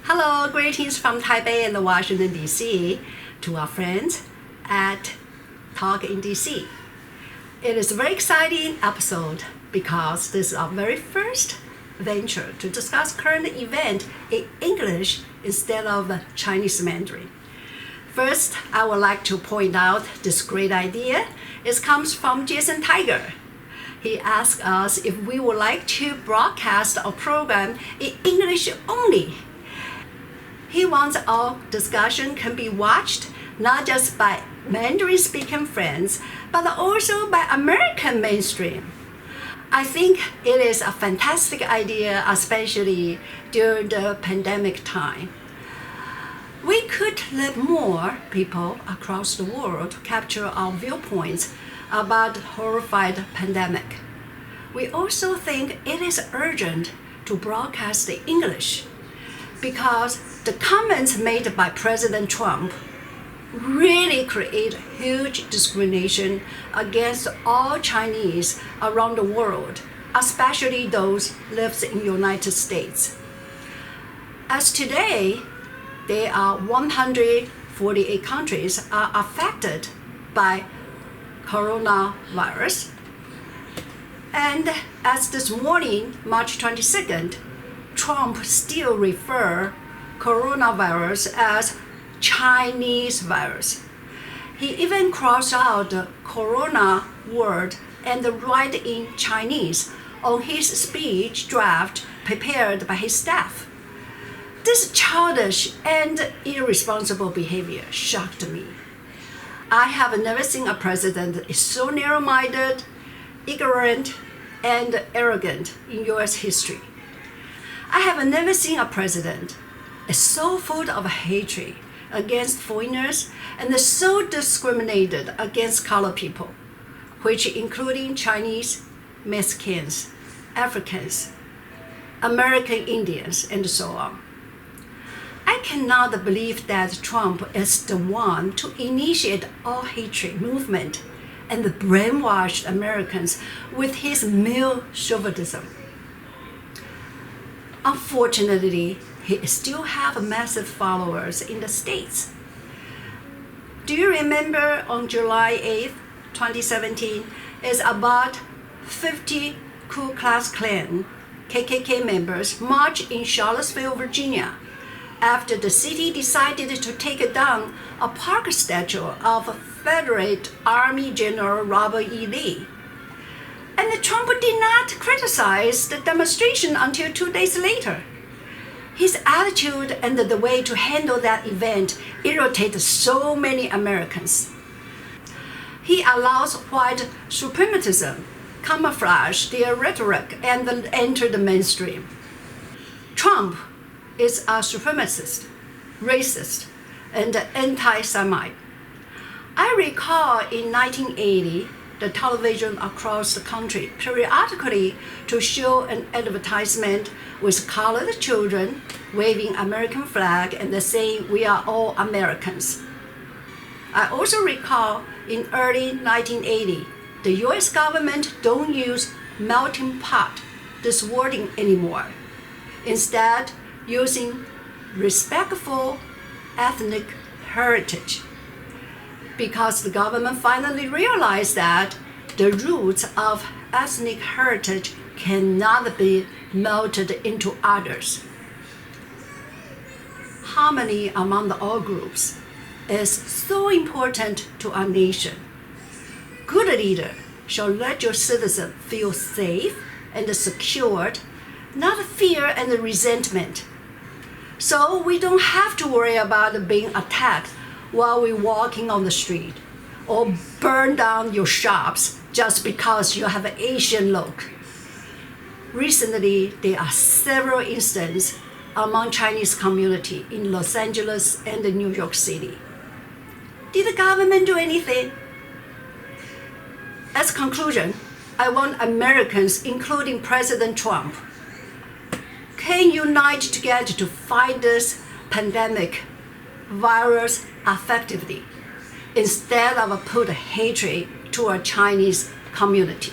Hello, greetings from Taipei and Washington DC to our friends at Talk in DC. It is a very exciting episode because this is our very first venture to discuss current event in English instead of Chinese Mandarin. First, I would like to point out this great idea. It comes from JasonTiger. He asked us if we would like to broadcast our program in English only. He wants our discussion can be watched not just by Mandarin-speaking friends, but also by American mainstream. I think it is a fantastic idea, especially during the pandemic time. We could let more people across the world capture our viewpoints about the horrified pandemic. We also think it is urgent to broadcast in English because the comments made by President Trump really create huge discrimination against all Chinese around the world, especially those lives in the United States. As today, there are 148 countries are affected by coronavirus. And as this morning, March 22nd, Trump still refer coronavirus as Chinese virus. He even crossed out the corona word and write in Chinese on his speech draft prepared by his staff. This childish and irresponsible behavior shocked me. I have never seen a president so narrow-minded, ignorant, and arrogant in U.S. history. I have never seen a president so full of hatred against foreigners and so discriminated against colored people, which including Chinese, Mexicans, Africans, American Indians, and so on. I cannot believe that Trump is the one to initiate all hatred movement and brainwash Americans with his male chauvinism. Unfortunately, he still has massive followers in the States. Do you remember on July 8th, 2017, is about 50 Ku Klux Klan KKK members marched in Charlottesville, Virginia, after the city decided to take down a park statue of Confederate Army General Robert E. Lee. And Trump did not criticize the demonstration until 2 days later. His attitude and the way to handle that event irritated so many Americans. He allows white supremacism camouflage their rhetoric and enter the mainstream. Trump is a supremacist, racist, and anti-Semite. I recall in 1980, the television across the country periodically to show an advertisement with colored children waving American flag and saying, "We are all Americans." I also recall in early 1980, the US government don't use melting pot, this wording anymore. Instead, using respectful ethnic heritage, because the government finally realized that the roots of ethnic heritage cannot be melted into others. Harmony among all groups is so important to our nation. Good leader shall let your citizens feel safe and secured, not fear and resentment. So we don't have to worry about being attacked while we're walking on the street, or burn down your shops just because you have an Asian look. Recently, there are several instances among Chinese community in Los Angeles and New York City. Did the government do anything? As conclusion, I want Americans, including President Trump, can unite together to fight this pandemic virus effectively instead of put hatred to our Chinese community.